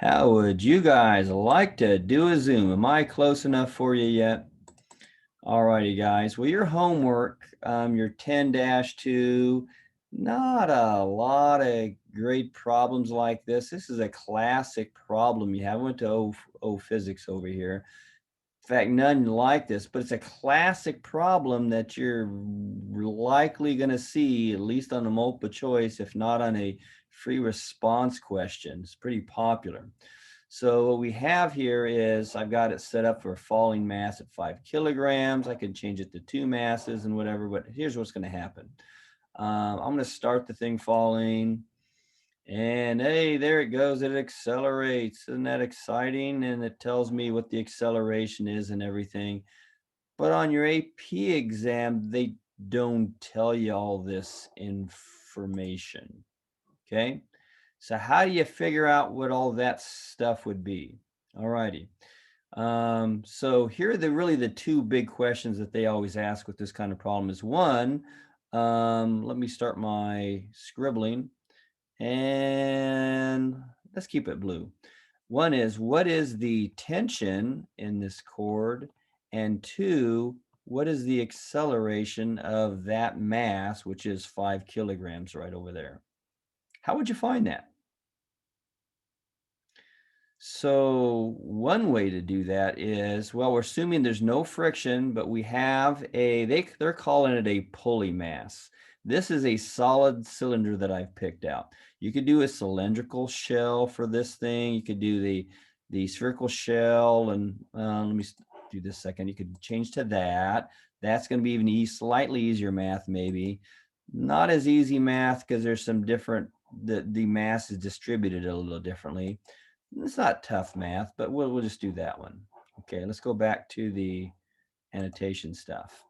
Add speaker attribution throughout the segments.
Speaker 1: How would you guys like to do a Zoom? Am I close enough for you yet? All righty, guys. Well, your homework, your 10-2, not a lot of great problems like this. This is a classic problem. You have went to O physics over here. In fact, none like this, but it's a classic problem that you're likely going to see, at least on a multiple choice, if not on a free response question. It's pretty popular. So what we have here is I've got it set up for a falling mass at 5 kilograms. I can change it to 2 masses and whatever, but here's what's going to happen. I'm going to start the thing falling. And hey, there it goes. It accelerates. Isn't that exciting? And it tells me what the acceleration is and everything. But on your AP exam, they don't tell you all this information. Okay. So how do you figure out what all that stuff would be? All righty. So here are really the two big questions that they always ask with this kind of problem is one, let me start my scribbling. And let's keep it blue. One is, what is the tension in this cord? And two, what is the acceleration of that mass, which is 5 kilograms right over there? How would you find that? So one way to do that is, well, we're assuming there's no friction, but we have they're calling it a pulley mass. This is a solid cylinder that I've picked out. You could do a cylindrical shell for this thing. You could do the spherical shell, and let me do this second. You could change to that. That's going to be even slightly easier math, maybe. Not as easy math because there's some different, the mass is distributed a little differently. It's not tough math, but we'll just do that one. Okay, let's go back to the annotation stuff.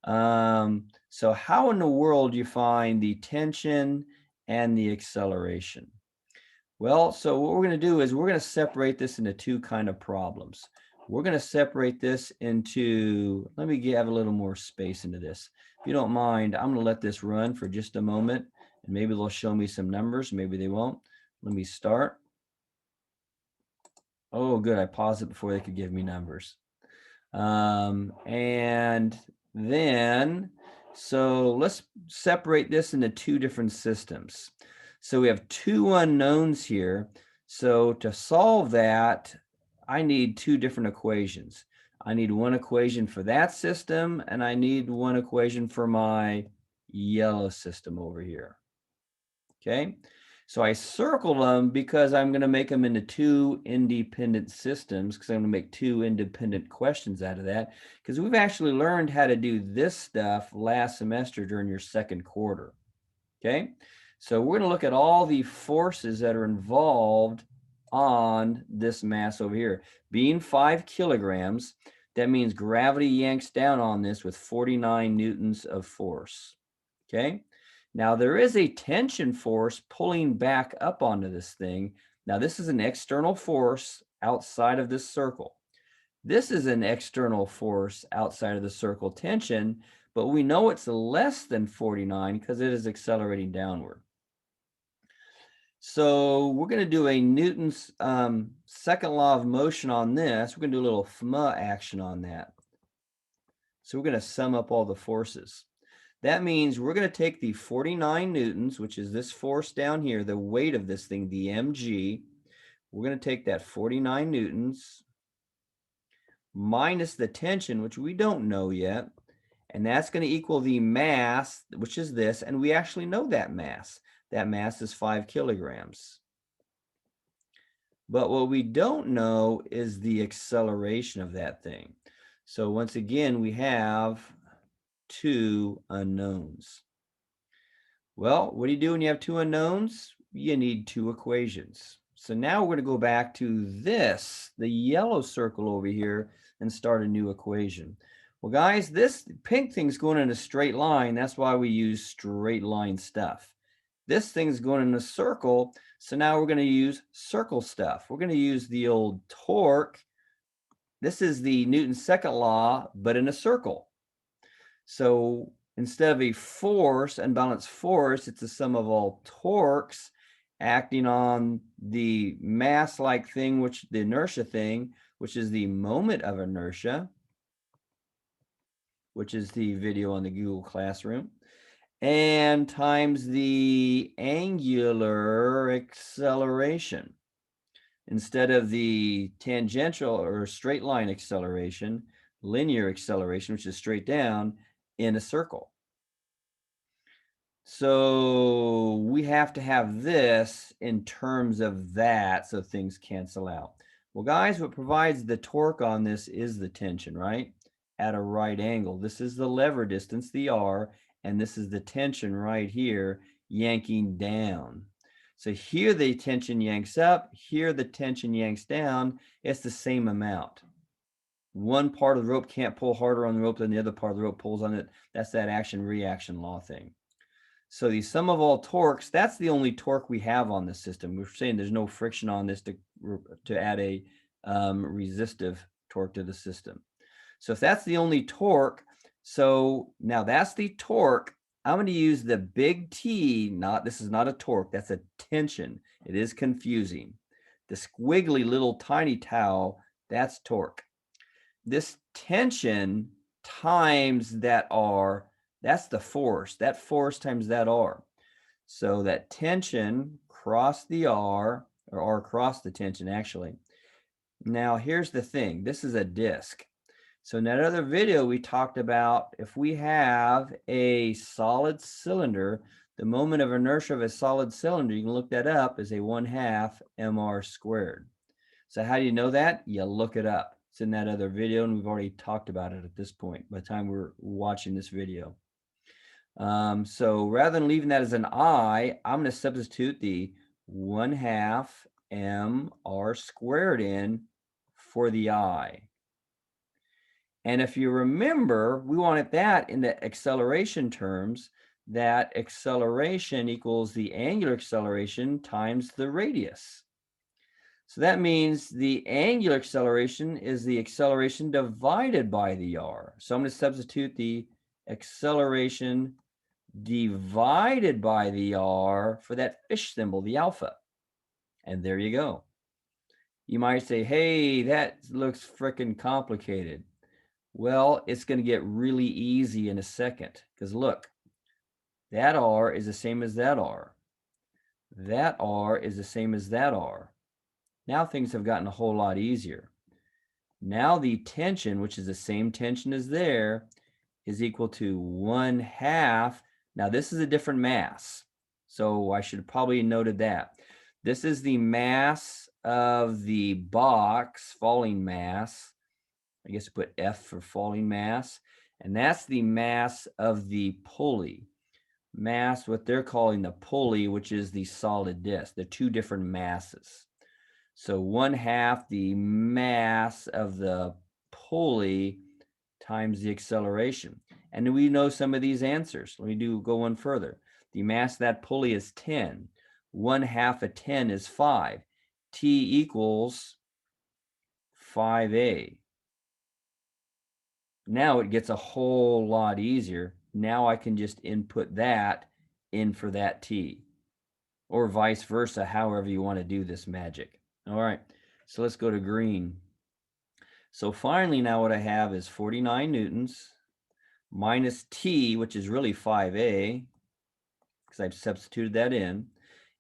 Speaker 1: So how in the world do you find the tension and the acceleration? Well, so what we're going to do is we're going to separate this into two kind of problems. We're going to separate this into, let me have a little more space into this. If you don't mind, I'm going to let this run for just a moment, and maybe they'll show me some numbers, maybe they won't. Let me start. Oh, good. I paused it before they could give me numbers. And then, so let's separate this into two different systems. So we have two unknowns here. So to solve that, I need two different equations. I need one equation for that system, and I need one equation for my yellow system over here. Okay. So I circled them because I'm going to make them into two independent systems, because I'm going to make two independent questions out of that, because we've actually learned how to do this stuff last semester during your second quarter. Okay. So we're going to look at all the forces that are involved on this mass over here. Being 5 kilograms, that means gravity yanks down on this with 49 newtons of force. Okay. Now there is a tension force pulling back up onto this thing. Now this is an external force outside of this circle. This is an external force outside of the circle tension, but we know it's less than 49 because it is accelerating downward. So we're going to do a Newton's second law of motion on this. We're going to do a little FMA action on that. So we're going to sum up all the forces. That means we're going to take the 49 newtons, which is this force down here, the weight of this thing, the mg. We're going to take that 49 newtons minus the tension, which we don't know yet, and that's going to equal the mass, which is this, and we actually know that mass. That mass is 5 kilograms. But what we don't know is the acceleration of that thing. So once again, we have two unknowns. Well, what do you do when you have two unknowns? You need two equations. So now we're going to go back to this, the yellow circle over here, and start a new equation. Well, guys, this pink thing's going in a straight line. That's why we use straight line stuff. This thing's going in a circle, so now we're going to use circle stuff. We're going to use the old torque. This is the Newton's second law, but in a circle. So instead of a force, unbalanced force, it's the sum of all torques. acting on the mass-like thing, which the inertia thing, which is the moment of inertia, which is the video on the Google Classroom, and times the angular acceleration. Instead of the tangential or straight line acceleration, linear acceleration, which is straight down in a circle. So we have to have this in terms of that so things cancel out. Well, guys, what provides the torque on this is the tension, right? At a right angle. This is the lever distance, the R, and this is the tension right here, yanking down. So here the tension yanks up, here the tension yanks down. It's the same amount. One part of the rope can't pull harder on the rope than the other part of the rope pulls on it. That's that action-reaction law thing. So the sum of all torques, that's the only torque we have on this system. We're saying there's no friction on this to add a resistive torque to the system. So if that's the only torque, so now that's the torque. I'm going to use the big T, this is not a torque, that's a tension. It is confusing. The squiggly little tiny tau, that's torque. This tension times that R, that's the force. That force times that R. So that tension cross the R, or R cross the tension actually. Now here's the thing. This is a disk. So in that other video we talked about if we have a solid cylinder, the moment of inertia of a solid cylinder, you can look that up, is a 1/2 mr squared. So how do you know that? You look it up. It's in that other video, and we've already talked about it at this point by the time we're watching this video. So rather than leaving that as an I, I'm going to substitute the 1/2 mr squared in for the I. And if you remember, we wanted that in the acceleration terms, that acceleration equals the angular acceleration times the radius. So that means the angular acceleration is the acceleration divided by the r. So I'm going to substitute the acceleration divided by the r for that fish symbol, the alpha. And there you go. You might say, hey, that looks frickin' complicated. Well, it's going to get really easy in a second because look, that r is the same as that r. That r is the same as that r. Now things have gotten a whole lot easier. Now the tension, which is the same tension as there, is equal to 1/2. Now this is a different mass, so I should have probably noted that. This is the mass of the box, falling mass. I guess put F for falling mass. And that's the mass of the pulley. Mass, what they're calling the pulley, which is the solid disc. They're two different masses. So 1/2 the mass of the pulley times the acceleration. And we know some of these answers. Let me go one further. The mass of that pulley is 10. 1/2 of 10 is 5. T equals 5a. Now it gets a whole lot easier. Now I can just input that in for that T, or vice versa, however you want to do this magic. All right, so let's go to green. So finally, now what I have is 49 newtons minus T, which is really 5A, because I've substituted that in,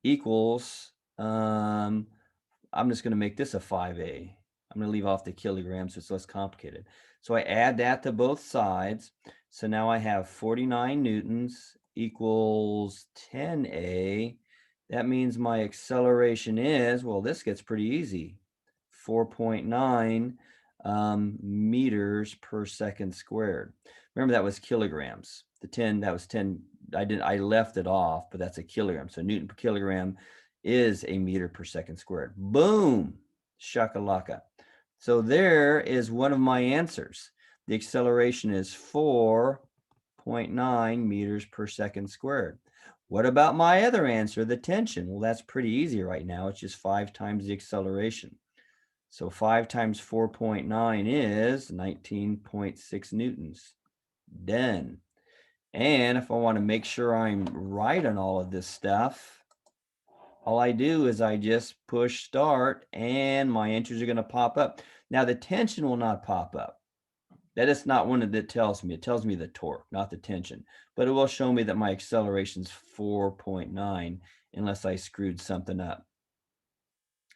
Speaker 1: equals, I'm just going to make this a 5A. I'm going to leave off the kilograms so it's less complicated. So I add that to both sides. So now I have 49 newtons equals 10A. That means my acceleration is, well, this gets pretty easy, 4.9 meters per second squared. Remember that was kilograms. The 10, that was 10. I left it off, but that's a kilogram. So Newton per kilogram is a meter per second squared. Boom, shakalaka. So there is one of my answers. The acceleration is 4.9 meters per second squared. What about my other answer, the tension? Well, that's pretty easy right now. It's just 5 times the acceleration. So 5 times 4.9 is 19.6 newtons. Done. And if I want to make sure I'm right on all of this stuff, all I do is I just push start and my entries are going to pop up. Now the tension will not pop up. That is not one that tells me. It tells me the torque, not the tension. But it will show me that my acceleration is 4.9 unless I screwed something up.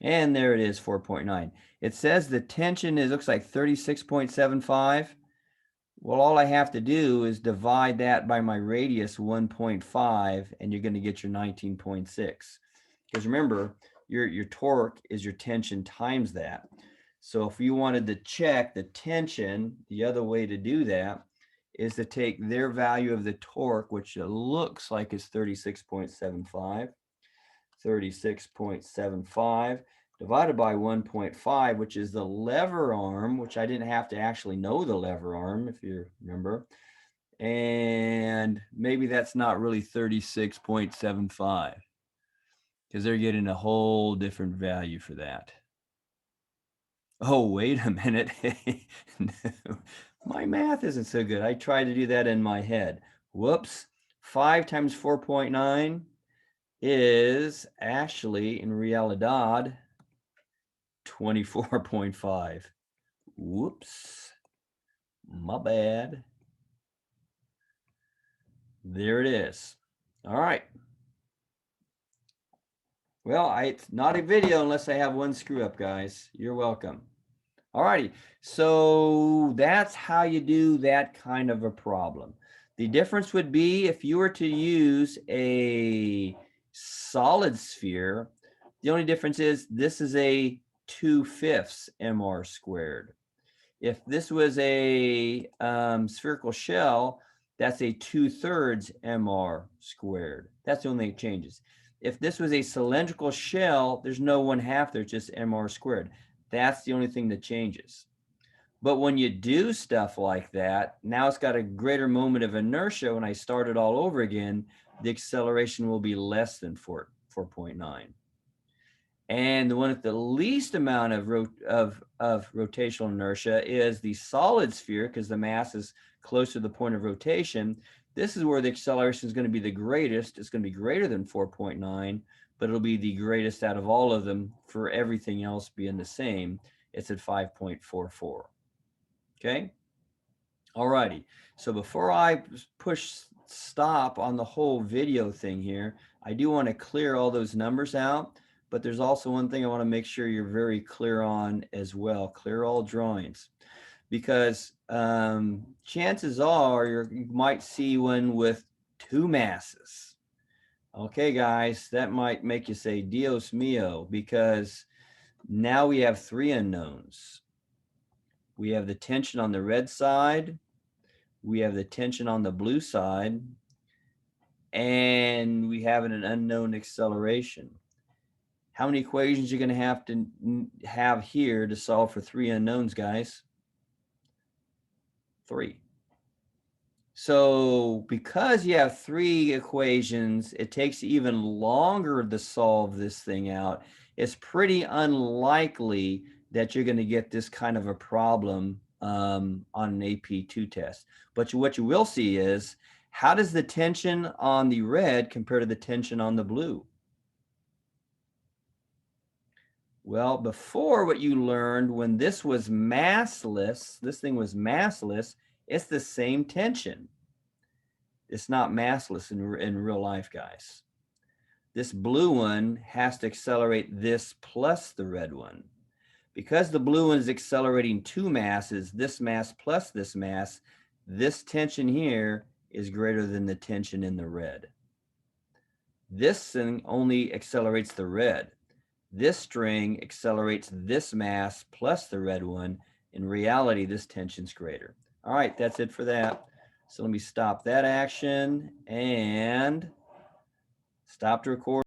Speaker 1: And there it is, 4.9. It says the tension is, looks like 36.75. Well, all I have to do is divide that by my radius, 1.5, and you're going to get your 19.6. Because remember, your torque is your tension times that. So if you wanted to check the tension, the other way to do that is to take their value of the torque, which it looks like is 36.75, 36.75 divided by 1.5, which is the lever arm, which I didn't have to actually know the lever arm, if you remember. And maybe that's not really 36.75 because they're getting a whole different value for that. Oh, wait a minute. My math isn't so good. I tried to do that in my head. Whoops. 5 times 4.9 is actually, in realidad, 24.5. Whoops. My bad. There it is. All right. Well, it's not a video unless I have one screw up, guys. You're welcome. All righty. So that's how you do that kind of a problem. The difference would be if you were to use a solid sphere, the only difference is this is a 2/5 mr squared. If this was a spherical shell, that's a 2/3 mr squared. That's the only thing that changes. If this was a cylindrical shell, there's no 1/2 there, it's just mr squared. That's the only thing that changes. But when you do stuff like that, now it's got a greater moment of inertia. When I start it all over again, the acceleration will be less than 4.9. And the one with the least amount of rotational inertia is the solid sphere, because the mass is close to the point of rotation. This is where the acceleration is going to be the greatest. It's going to be greater than 4.9, but it'll be the greatest out of all of them for everything else being the same. It's at 5.44. Okay. All righty. So before I push stop on the whole video thing here, I do want to clear all those numbers out, but there's also one thing I want to make sure you're very clear on as well. Clear all drawings, because chances are you might see one with 2 masses. Okay, guys, that might make you say, Dios mio, because now we have 3 unknowns. We have the tension on the red side, we have the tension on the blue side, and we have an unknown acceleration. How many equations are you going to have here to solve for 3 unknowns, guys? 3. So because you have 3 equations, it takes even longer to solve this thing out. It's pretty unlikely that you're going to get this kind of a problem on an AP2 test. But what you will see is, how does the tension on the red compare to the tension on the blue? Well, before, what you learned when this was massless, this thing was massless, it's the same tension. It's not massless in real life, guys. This blue one has to accelerate this plus the red one. Because the blue one is accelerating 2 masses, this mass plus this mass, this tension here is greater than the tension in the red. This thing only accelerates the red. This string accelerates this mass plus the red one. In reality, this tension's greater. All right, that's it for that. So let me stop that action and stop the recording.